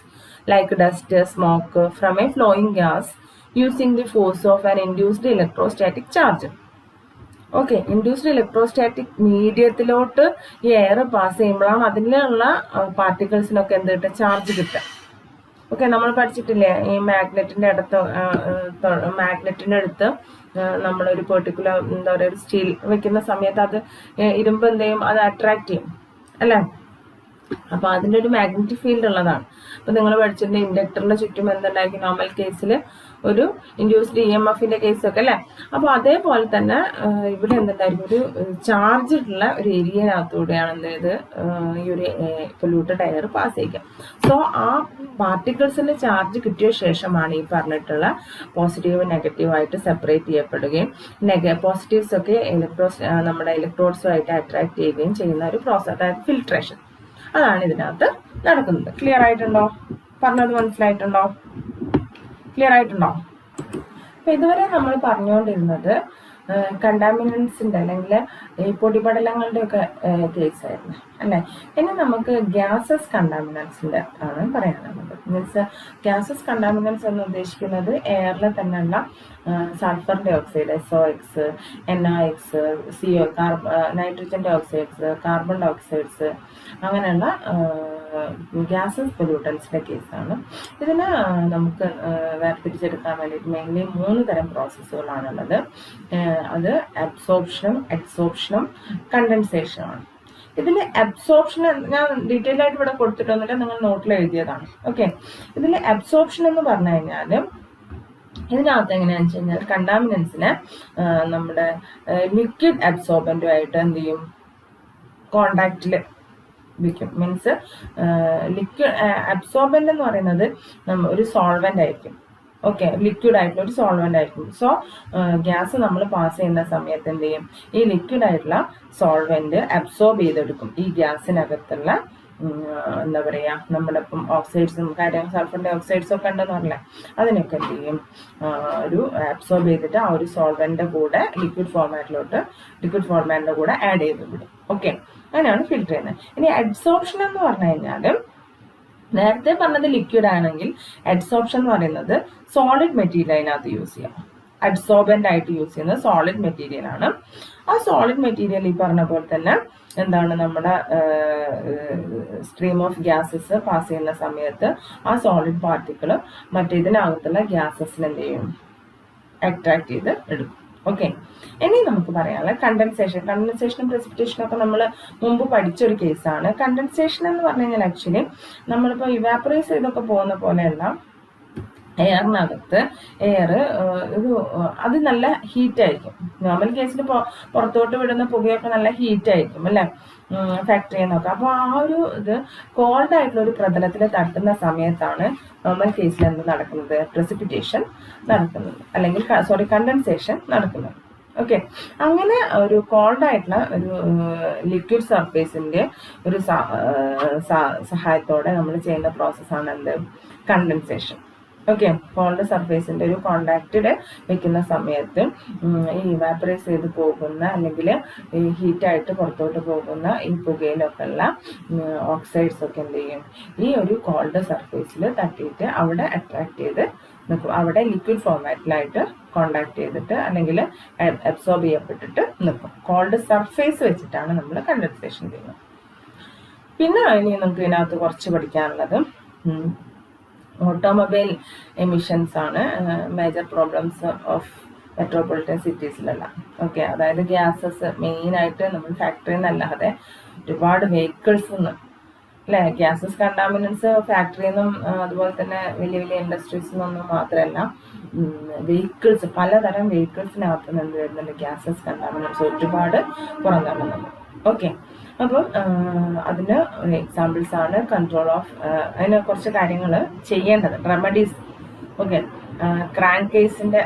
like dust, smoke from a flowing gas using the force of an induced electrostatic charge. Okay, induced electrostatic മീഡിയത്തിലോട്ട് ഈ air pass ചെയ്യുമ്പോഴാണ് അതിലുള്ള പാർട്ടിക്കിൾസിനൊക്കെ എന്ത് കിട്ടുക? Charge കിട്ടുക. Okay, നമ്മൾ പഠിച്ചിട്ടില്ലേ ഈ മാഗ്നറ്റിന്റെ അടുത്ത് നമ്മളൊരു പെർട്ടിക്കുലർ എന്താ പറയുക ഒരു സ്റ്റീൽ വെക്കുന്ന സമയത്ത് അത് ഇരുമ്പ് എന്ത് ചെയ്യും? അത് അട്രാക്ട് ചെയ്യും അല്ലേ? അപ്പൊ അതിൻ്റെ ഒരു മാഗ്നറ്റിക് ഫീൽഡ് ഉള്ളതാണ്. അപ്പൊ നിങ്ങൾ പഠിച്ചിട്ടുണ്ട് ഇൻഡക്ടറിന്റെ ചുറ്റും എന്തുണ്ടായിരിക്കും നോർമൽ കേസിൽ ഒരു ഇൻഡ്യൂസ്ഡ് EMFന്റെ കേസൊക്കെ അല്ലേ? അപ്പോൾ അതേപോലെ തന്നെ ഇവിടെ എന്തുണ്ടായിരിക്കും? ഒരു ചാർജ് ഉള്ള ഒരു ഏരിയനകത്തൂടെയാണ് എന്ത് ഈ ഒരു പൊല്യൂട്ടഡ് എയർ പാസ് ചെയ്യുക. സോ ആ പാർട്ടിക്കിൾസിന്റെ ചാർജ് കിട്ടിയ ശേഷമാണ് ഈ പറഞ്ഞിട്ടുള്ള പോസിറ്റീവ് നെഗറ്റീവ് ആയിട്ട് സെപ്പറേറ്റ് ചെയ്യപ്പെടുകയും പോസിറ്റീവ്സ് ഒക്കെ നമ്മുടെ ഇലക്ട്രോഡ്സുമായിട്ട് അട്രാക്ട് ചെയ്യുകയും ചെയ്യുന്ന ഒരു പ്രോസസ്, അതായത് ഫിൽട്രേഷൻ. അതാണ് ഇതിനകത്ത് നടക്കുന്നത്. ക്ലിയർ ആയിട്ടുണ്ടോ? പറഞ്ഞത് മനസ്സിലായിട്ടുണ്ടോ? ക്ലിയർ ആയിട്ടുണ്ടോ? അപ്പൊ ഇതുവരെ നമ്മൾ പറഞ്ഞുകൊണ്ടിരുന്നത് കണ്ടാമിനൻസിന്റെ അല്ലെങ്കിൽ ഈ പൊടിപടലങ്ങളുടെ ഒക്കെ കേസായിരുന്നു അല്ലെ. ഇനി നമുക്ക് ഗ്യാസസ് കണ്ടാമിനൻസിന്റെ ആണ് പറയാനുള്ളത്. മീൻസ് ഗ്യാസസ് കണ്ടാമിനൻസ് എന്ന് ഉദ്ദേശിക്കുന്നത് എയറിൽ തന്നെയുള്ള sulphur dioxide SOx, NOx, CO, nitrogen dioxides, carbon dioxides, അങ്ങനെയുള്ള ഗ്യാസസ് പൊല്യൂട്ടൻസിന്റെ കേസാണ്. ഇതിന് നമുക്ക് വേർതിരിച്ചെടുക്കാൻ വേണ്ടിയിട്ട് മെയിൻലി 3 തരം പ്രോസസ്സുകളാണുള്ളത്. അത് അബ്സോർപ്ഷനും എക്സോർപ്ഷനും കണ്ടൻസേഷനുമാണ്. ഇതിൽ അബ്സോർപ്ഷൻ ഞാൻ ഡീറ്റെയിൽ ആയിട്ട് ഇവിടെ കൊടുത്തിട്ടൊന്നുമില്ല, നിങ്ങൾ നോട്ടിൽ എഴുതിയതാണ്. ഓക്കെ, ഇതിൽ അബ്സോർപ്ഷൻ എന്ന് പറഞ്ഞു കഴിഞ്ഞാൽ ഇതിനകത്ത് എങ്ങനെയാണെന്ന് വെച്ച് കഴിഞ്ഞാൽ കണ്ടാമിനൻസിനെ നമ്മുടെ ലിക്വിഡ് അബ്സോർബൻറ്റുമായിട്ട് എന്ത് ചെയ്യും? കോണ്ടാക്റ്റിൽ വെക്കും. മീൻസ് ലിക്വിഡ് അബ്സോർബൻ്റ് എന്ന് പറയുന്നത് ഒരു സോൾവെന്റ് ആയിരിക്കും. ഓക്കെ, ലിക്വിഡ് ആയിട്ടുള്ള ഒരു സോൾവെന്റ് ആയിരിക്കും. സോ ഗ്യാസ് നമ്മൾ പാസ് ചെയ്യുന്ന സമയത്ത് എന്ത് ചെയ്യും? ഈ ലിക്വിഡ് ആയിട്ടുള്ള സോൾവെന്റ് അബ്സോർബ് ചെയ്തെടുക്കും. ഈ ഗ്യാസിനകത്തുള്ള എന്താ പറയുക, നമ്മുടെ ഇപ്പം ഓക്സൈഡ്സും കാര്യം സൾഫർ ഡൈ ഓക്സൈഡ്സും ഒക്കെ ഉണ്ടെന്ന് പറഞ്ഞില്ലേ, അതിനൊക്കെ എന്ത് ചെയ്യും? ഒരു അബ്സോർബ് ചെയ്തിട്ട് ആ ഒരു സോൾവെന്റിന്റെ കൂടെ ലിക്വിഡ് ഫോർമാറ്റിന്റെ കൂടെ ആഡ് ചെയ്ത് വിടും. ഓക്കെ, അങ്ങനെയാണ് ഫിൽറ്റർ ചെയ്യുന്നത്. ഇനി അഡ്സോർപ്ഷൻ എന്ന് പറഞ്ഞു കഴിഞ്ഞാൽ നേരത്തെ പറഞ്ഞത് ലിക്വിഡ് ആണെങ്കിൽ അഡ്സോർപ്ഷൻ എന്ന് പറയുന്നത് സോളിഡ് മെറ്റീരിയൽ അതിനകത്ത് യൂസ് ചെയ്യാം. അഡ്സോർബൻ്റ് ആയിട്ട് യൂസ് ചെയ്യുന്നത് സോളിഡ് മെറ്റീരിയൽ ആണ്. ആ സോളിഡ് മെറ്റീരിയൽ ഈ പറഞ്ഞ പോലെ തന്നെ എന്താണ് നമ്മുടെ സ്ട്രീം ഓഫ് ഗ്യാസസ് പാസ് ചെയ്യുന്ന സമയത്ത് ആ സോളിഡ് പാർട്ടിക്കിൾ മറ്റേതിനകത്തുള്ള ഗ്യാസസിന് എന്ത് ചെയ്യും? അട്രാക്ട് ചെയ്ത് എടുക്കും. ഓക്കെ, ഇനി നമുക്ക് പറയാനുള്ള കണ്ടൻസേഷനും പ്രസിപ്പിറ്റേഷനും ഒക്കെ നമ്മൾ മുമ്പ് പഠിച്ചൊരു കേസാണ്. കണ്ടൻസേഷൻ എന്ന് പറഞ്ഞു കഴിഞ്ഞാൽ ആക്ച്വലി നമ്മളിപ്പോൾ ഇവാപ്പറൈസ് ചെയ്തൊക്കെ പോകുന്ന പോലെയല്ല, എയറിനകത്ത് അത് നല്ല ഹീറ്റ് ആയിരിക്കും. നോർമൽ കേസിൽ പുറത്തോട്ട് വിടുന്ന പുകയൊക്കെ നല്ല ഹീറ്റ് ആയിരിക്കും അല്ലെ, ഫാക്ടറിയിൽ നിന്നൊക്കെ. അപ്പോൾ ആ ഒരു ഇത് കോൾഡ് ആയിട്ടുള്ള ഒരു പ്രതലത്തിൽ തട്ടുന്ന സമയത്താണ് നോർമൽ കേസിൽ എന്ത് നടക്കുന്നത്? പ്രസിപ്പിറ്റേഷൻ നടക്കുന്നത്, അല്ലെങ്കിൽ കണ്ടൻസേഷൻ നടക്കുന്നത്. ഓക്കെ, അങ്ങനെ ഒരു കോൾഡ് ആയിട്ടുള്ള ഒരു ലിക്വിഡ് സർഫേസിന്റെ ഒരു സഹായത്തോടെ നമ്മൾ ചെയ്യുന്ന പ്രോസസ്സാണ് എന്ത്? കണ്ടൻസേഷൻ. ഓക്കെ, കോൾഡ് സർഫേസിന്റെ ഒരു കോണ്ടാക്റ്റിൽ വെക്കുന്ന സമയത്ത് ഈ ഇവാപ്പറൈസ് ചെയ്ത് പോകുന്ന അല്ലെങ്കിൽ ഈ ഹീറ്റായിട്ട് പുറത്തോട്ട് പോകുന്ന ഈ പുകയിലൊക്കെ ഉള്ള ഓക്സൈഡ്സ് ഒക്കെ എന്ത് ചെയ്യും? ഈ ഒരു കോൾഡ് സർഫേസിൽ തട്ടിയിട്ട് അവിടെ അട്രാക്ട് ചെയ്ത് നിൽക്കും. അവിടെ ലിക്വിഡ് ഫോർമാറ്റിലായിട്ട് കോണ്ടാക്ട് ചെയ്തിട്ട് അല്ലെങ്കിൽ അബ്സോർബ് ചെയ്യപ്പെട്ടിട്ട് നിൽക്കും. കോൾഡ് സർഫേസ് വെച്ചിട്ടാണ് നമ്മൾ കണ്ടൻസേഷൻ ചെയ്യുന്നത്. പിന്നെ ഇനി നമുക്ക് ഇതിനകത്ത് കുറച്ച് പഠിക്കാനുള്ളത് ഓട്ടോമൊബൈൽ എമിഷൻസ് ആണ് മേജർ പ്രോബ്ലംസ് ഓഫ് മെട്രോപൊളിറ്റൻ സിറ്റീസിലുള്ള. ഓക്കെ, അതായത് ഗ്യാസസ് മെയിനായിട്ട് നമ്മൾ ഫാക്ടറിയിൽ നിന്നല്ലാതെ ഒരുപാട് വെഹിക്കിൾസ് അല്ലേ, ഗ്യാസസ് കണ്ടാമിനൻസ് ഫാക്ടറിയിൽ നിന്നും അതുപോലെ തന്നെ വലിയ വലിയ ഇൻഡസ്ട്രീസിൽ നിന്നും മാത്രമല്ല, വെഹിക്കിൾസ് പലതരം വെഹിക്കിൾസിനകത്ത് നിന്ന് വരുന്നുണ്ട് ഗ്യാസസ് കണ്ടാമിനൻസ് ഒരുപാട് പുറന്തള്ളുന്നുണ്ട്. ഓക്കെ, അപ്പം അതിന് എക്സാമ്പിൾസ് ആണ് കൺട്രോൾ ഓഫ്, അതിന് കുറച്ച് കാര്യങ്ങൾ ചെയ്യേണ്ടത്, റെമഡീസ്. ഓക്കെ, ക്രാങ്ക് കേസിന്റെ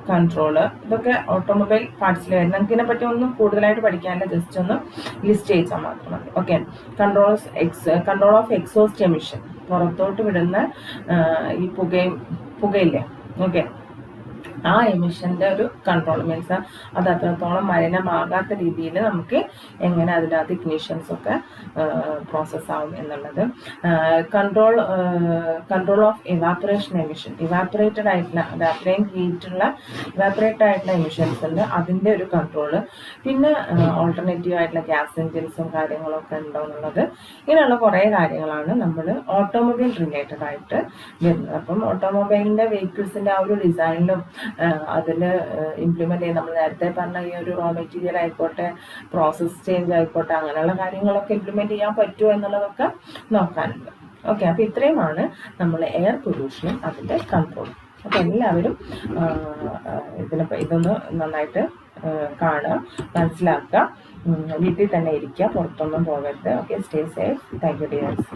കൺട്രോള്, ഇതൊക്കെ ഓട്ടോമൊബൈൽ പാർട്സിൽ വരും. നമുക്ക് ഇതിനെപ്പറ്റി ഒന്നും കൂടുതലായിട്ട് പഠിക്കാനില്ല, ജസ്റ്റ് ഒന്ന് ലിസ്റ്റ് ചെയ്താൽ മാത്രം മതി. Okay, control of exhaust emission, പുറത്തോട്ട് വിടുന്ന ഈ പുകയില്ലേ, ഓക്കെ, ആ എമിഷന്റെ ഒരു കൺട്രോൾ മീൻസ് അത് അത്രത്തോളം മലിനമാകാത്ത രീതിയിൽ നമുക്ക് എങ്ങനെ അതിനകത്ത് ഇഗ്നിഷൻസ് ഒക്കെ പ്രോസസ് ആവും എന്നുള്ളത്. Control of evaporation emission, evaporated ആയിട്ടുള്ള, അത് അത്രയും ഹീറ്റുള്ള ഇവാപ്പറേറ്റഡ് ആയിട്ടുള്ള എമിഷൻസ് ഉണ്ട്, അതിൻ്റെ ഒരു കൺട്രോള്. പിന്നെ ഓൾട്ടർനേറ്റീവ് ആയിട്ടുള്ള ഗ്യാസ് എൻജിൻസും കാര്യങ്ങളൊക്കെ ഉണ്ടോ എന്നുള്ളത്. ഇങ്ങനെയുള്ള കുറേ കാര്യങ്ങളാണ് നമ്മൾ ഓട്ടോമൊബൈൽ റിലേറ്റഡ് ആയിട്ട് വരുന്നത്. അപ്പം ഓട്ടോമൊബൈലിൻ്റെ വെഹിക്കിൾസിൻ്റെ ആ ഒരു ഡിസൈനിലും അതിൽ ഇംപ്ലിമെൻ്റ് ചെയ്ത് നമ്മൾ നേരത്തെ പറഞ്ഞ ഈ ഒരു റോ മെറ്റീരിയൽ ആയിക്കോട്ടെ, പ്രോസസ് ചേഞ്ച് ആയിക്കോട്ടെ, അങ്ങനെയുള്ള കാര്യങ്ങളൊക്കെ ഇംപ്ലിമെൻ്റ് ചെയ്യാൻ പറ്റുമോ എന്നുള്ളതൊക്കെ നോക്കാനുണ്ട്. ഓക്കെ, അപ്പോൾ ഇത്രയുമാണ് നമ്മൾ എയർ പൊല്യൂഷനും അതിൻ്റെ കൺട്രോളും. അപ്പോൾ എല്ലാവരും ഇതൊന്ന് നന്നായിട്ട് കാണുക, മനസ്സിലാക്കുക, വീട്ടിൽ തന്നെ ഇരിക്കുക, പുറത്തൊന്നും പോകരുത്. Okay, stay safe. Thank you dears.